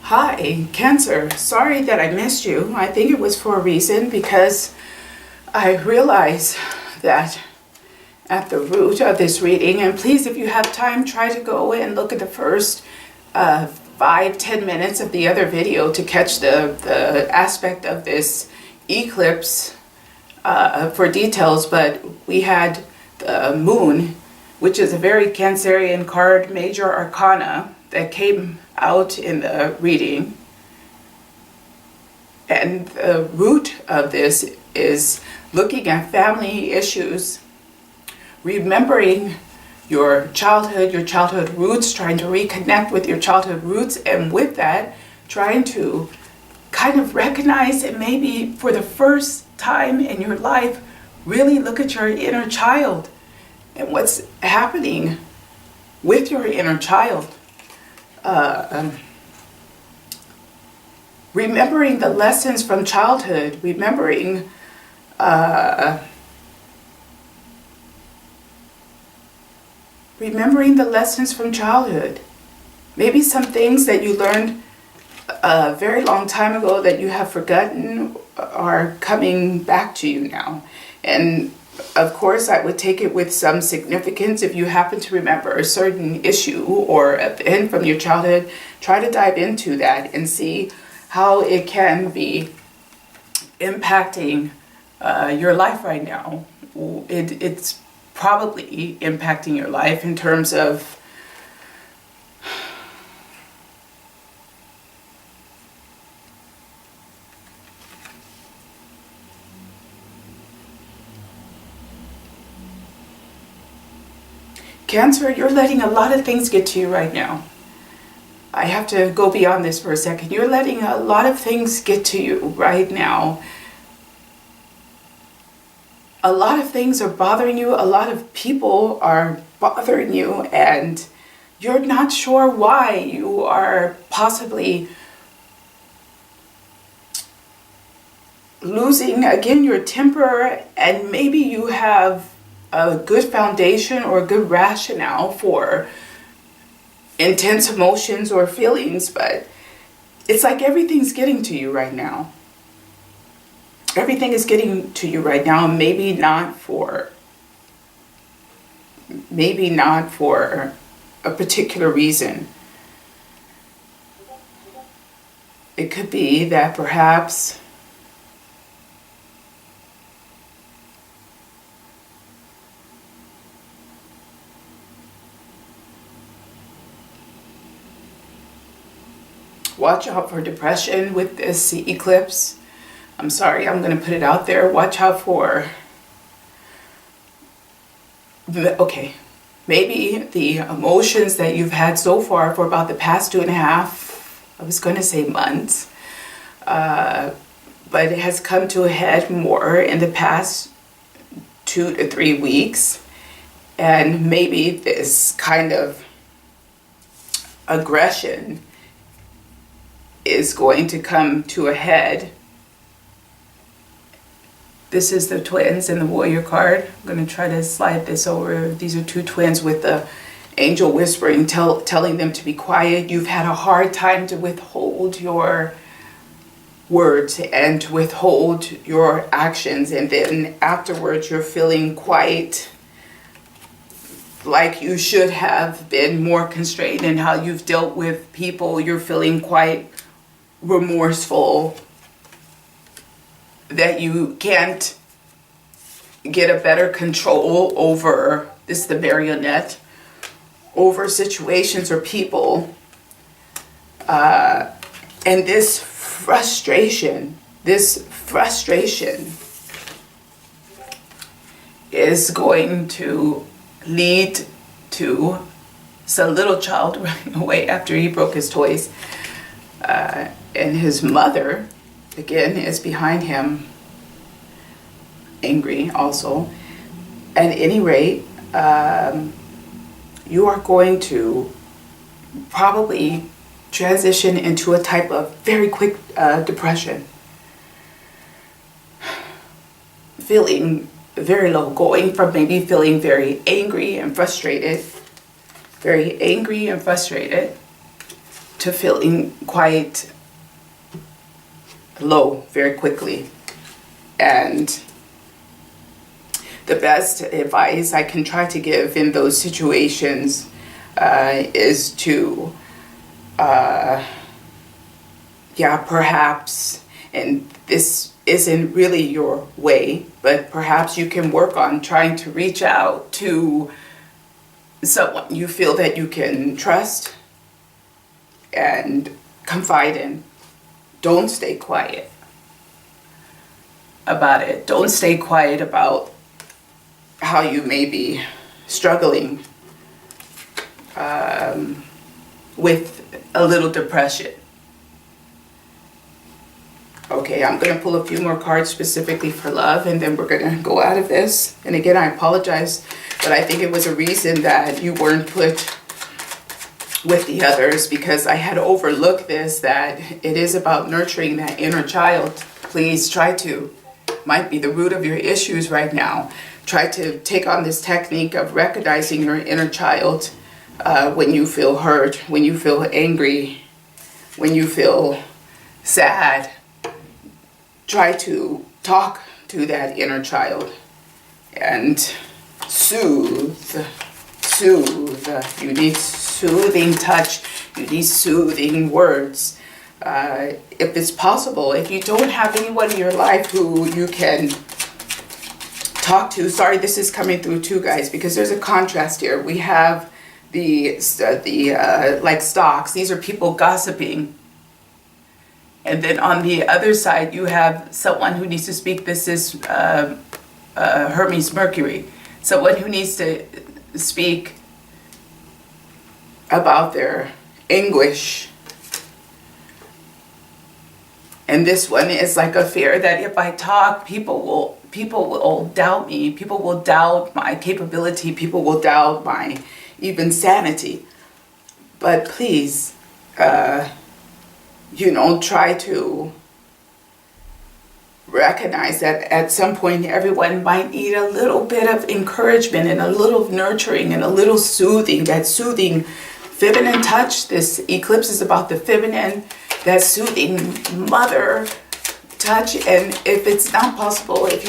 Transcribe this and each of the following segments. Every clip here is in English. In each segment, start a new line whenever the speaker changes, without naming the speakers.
Hi, Cancer. Sorry that I missed you. I think it was for a reason because I realize that at the root of this reading, and please, if you have time, try to go and look at the first 5-10 minutes of the other video to catch the aspect of this eclipse for details. But we had the moon, which is a very Cancerian card, major arcana, that came out in the reading. And the root of this is looking at family issues, remembering your childhood roots, trying to reconnect with your childhood roots, and with that, trying to kind of recognize and maybe for the first time in your life, really look at your inner child and what's happening with your inner child. Remembering the lessons from childhood, remembering the lessons from childhood. Maybe some things that you learned a very long time ago that you have forgotten are coming back to you now. And of course, I would take it with some significance. If you happen to remember a certain issue or event from your childhood, try to dive into that and see how it can be impacting your life right now. It's probably impacting your life in terms of Cancer, you're letting a lot of things get to you right now. I have to go beyond this for a second. You're letting a lot of things get to you right now. A lot of things are bothering you. A lot of people are bothering you, and you're not sure why. You are possibly losing, again, your temper, and maybe you have a good foundation or a good rationale for intense emotions or feelings, but it's like everything's getting to you right now. Everything is getting to you right now, and maybe not for a particular reason. It could be that perhaps watch out for depression with this eclipse. I'm sorry, I'm going to put it out there. Watch out for, maybe the emotions that you've had so far for about the past 2.5, I was going to say months, but it has come to a head more in the past 2 to 3 weeks. And maybe this kind of aggression is going to come to a head. This is the twins in the warrior card. I'm going to try to slide this over. These are two twins with the angel whispering, telling them to be quiet. You've had a hard time to withhold your words and to withhold your actions, and then afterwards you're feeling quite like you should have been more constrained in how you've dealt with people. You're feeling quite remorseful that you can't get a better control over, this is the marionette, over situations or people. And this frustration is going to lead to some little child running away after he broke his toys. And his mother, again, is behind him, angry also. At any rate, you are going to probably transition into a type of very quick depression. Feeling very low, going from maybe feeling very angry and frustrated, to feeling quite low very quickly. And the best advice I can try to give in those situations is to, perhaps, and this isn't really your way, but perhaps you can work on trying to reach out to someone you feel that you can trust and confide in. Don't stay quiet about it. Don't stay quiet about how you may be struggling with a little depression. Okay, I'm going to pull a few more cards specifically for love, and then we're going to go out of this. And again, I apologize, but I think it was a reason that you weren't put with the others, because I had overlooked this, that it is about nurturing that inner child. Please try to, might be the root of your issues right now. Try to take on this technique of recognizing your inner child when you feel hurt, when you feel angry, when you feel sad. Try to talk to that inner child and soothe. You need soothing touch. You need soothing words. If it's possible, if you don't have anyone in your life who you can talk to, sorry, this is coming through too, guys, because there's a contrast here. We have the like stocks. These are people gossiping. And then on the other side, you have someone who needs to speak. This is Hermes Mercury. Someone who needs to speak about their anguish. And this one is like a fear that if I talk, people will doubt me. People will doubt my capability. People will doubt my even sanity. But please, try to recognize that at some point everyone might need a little bit of encouragement and a little nurturing and a little soothing, that soothing feminine touch. This eclipse is about the feminine, that soothing mother touch. And if it's not possible, if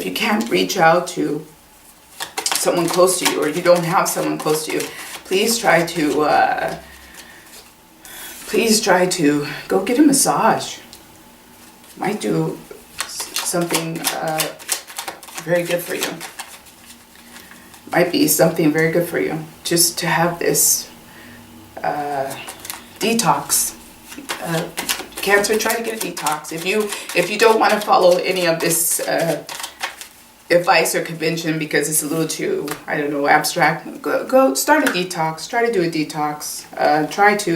you can't reach out to someone close to you, or you don't have someone close to you, please try to go get a massage. Might do something very good for you. Might be something very good for you. Just to have this detox. Cancer, try to get a detox. If you don't want to follow any of this advice or convention because it's a little too, abstract, go start a detox. Try to do a detox.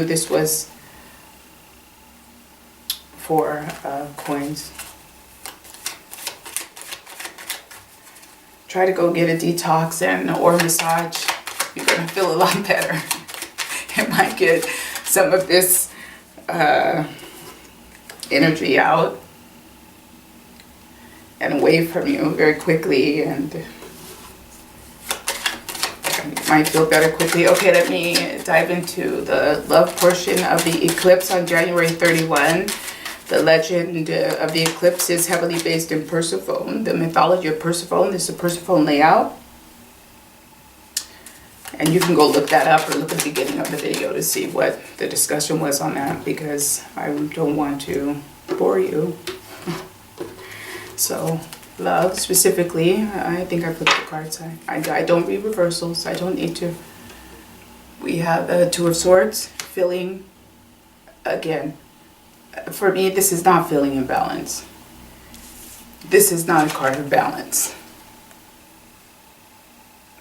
This was for coins. Try to go get a detox or massage. You're gonna feel a lot better. It might get some of this energy out and away from you very quickly, and you might feel better quickly. Okay, let me dive into the love portion of the eclipse on January 31. The legend of the eclipse is heavily based in Persephone. The mythology of Persephone. This is a Persephone layout. And you can go look that up or look at the beginning of the video to see what the discussion was on that, because I don't want to bore you. So, love specifically, I think I put the cards. I don't read reversals. I don't need to. We have the Two of Swords, feeling, again, for me, this is not feeling in balance. This is not a card of balance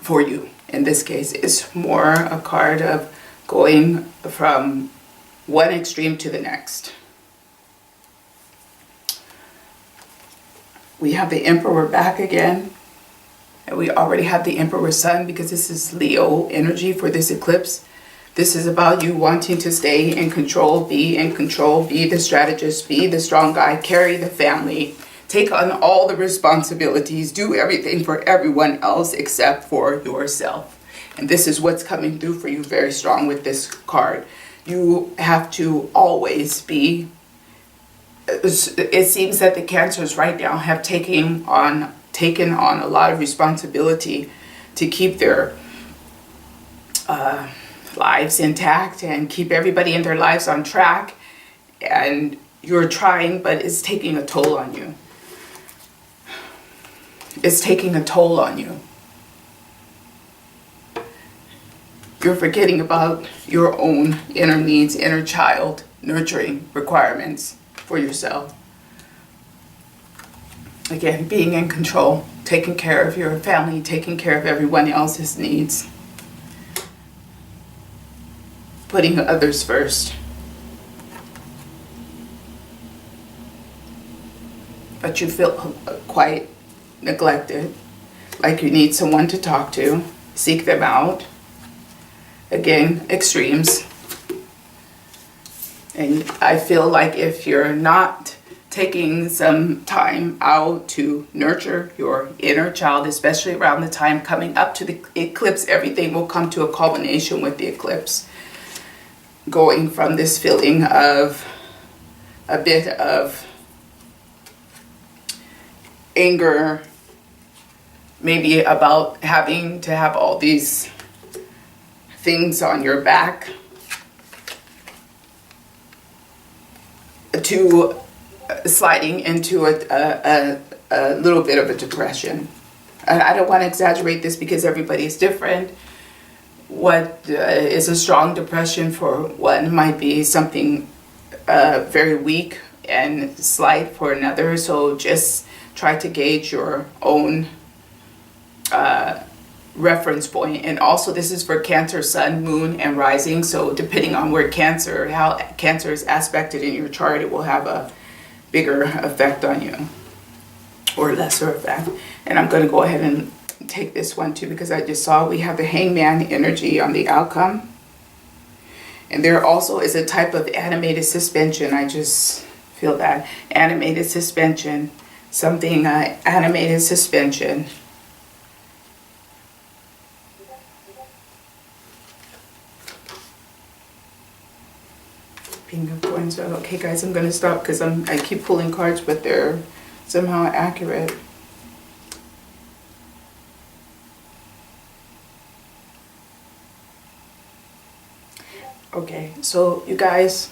for you. In this case, it's more a card of going from one extreme to the next. We have the Emperor back again. And we already have the Emperor Sun, because this is Leo energy for this eclipse. This is about you wanting to stay in control, be the strategist, be the strong guy, carry the family, take on all the responsibilities, do everything for everyone else except for yourself. And this is what's coming through for you very strong with this card. you have to always be, it seems that the Cancers right now have taken on a lot of responsibility to keep their lives intact and keep everybody in their lives on track. And you're trying, but it's taking a toll on you. It's taking a toll on you. You're forgetting about your own inner needs, inner child nurturing requirements for yourself. Again, being in control, taking care of your family, taking care of everyone else's needs. Putting others first. But you feel quite neglected, like you need someone to talk to. Seek them out. Again, extremes. And I feel like if you're not taking some time out to nurture your inner child, especially around the time coming up to the eclipse, everything will come to a culmination with the eclipse. Going from this feeling of a bit of anger, maybe about having to have all these things on your back, to sliding into a little bit of a depression. I don't want to exaggerate this because everybody's different. What is a strong depression for one might be something very weak and slight for another. So just try to gauge your own reference point. And also this is for Cancer, Sun, Moon, and Rising. So depending on where how Cancer is aspected in your chart, it will have a bigger effect on you or lesser effect. And I'm going to go ahead and take this one too, because I just saw we have the Hangman energy on the outcome. And there also is a type of animated suspension. I just feel that animated suspension, something animated suspension. King of Coins. Okay guys, I'm going to stop because I keep pulling cards, but they're somehow accurate. Okay, so you guys,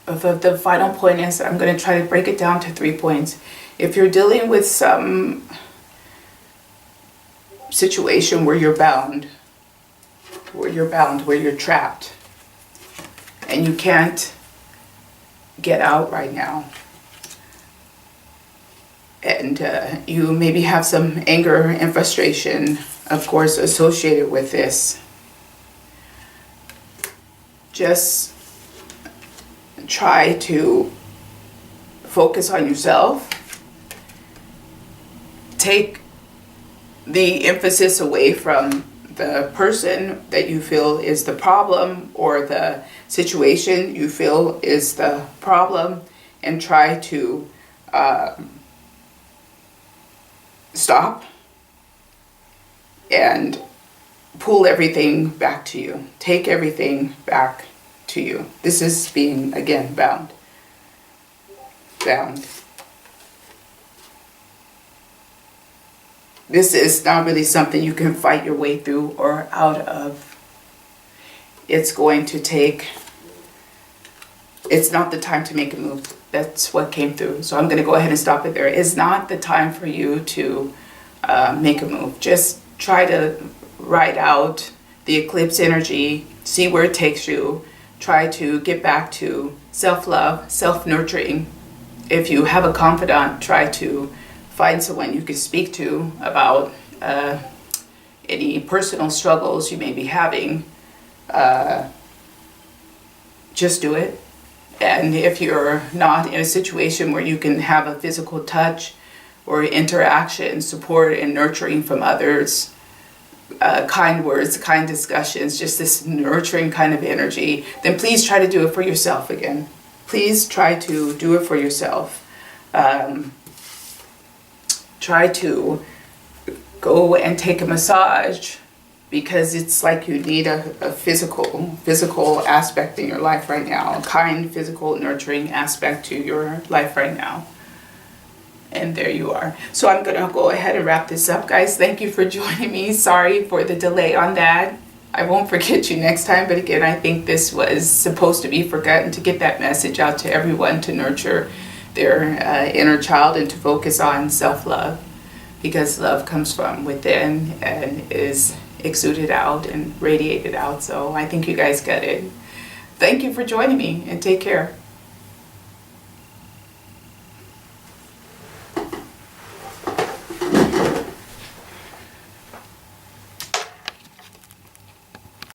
the final point is I'm going to try to break it down to 3 points. If you're dealing with some situation where you're bound, where you're trapped, and you can't get out right now, and you maybe have some anger and frustration, of course, associated with this, just try to focus on yourself. Take the emphasis away from the person that you feel is the problem or the situation you feel is the problem, and try to stop and pull everything back to you. Take everything back to you. This is being, again, bound. Bound. This is not really something you can fight your way through or out of. It's going to take, it's not the time to make a move. That's what came through. So I'm going to go ahead and stop it there. It's not the time for you to make a move. Just try to ride out the eclipse energy, see where it takes you. Try to get back to self-love, self-nurturing. If you have a confidant, try to find someone you can speak to about any personal struggles you may be having. Just do it. And if you're not in a situation where you can have a physical touch or interaction, support and nurturing from others, kind words, kind discussions, just this nurturing kind of energy, then please try to do it for yourself again. Please try to do it for yourself. Try to go and take a massage because it's like you need a physical aspect in your life right now, a kind, physical, nurturing aspect to your life right now. And there you are. So I'm going to go ahead and wrap this up, guys. Thank you for joining me. Sorry for the delay on that. I won't forget you next time, but again, I think this was supposed to be forgotten, to get that message out to everyone, to nurture their inner child and to focus on self-love, because love comes from within and is exuded out and radiated out. So I think you guys get it. Thank you for joining me, and take care.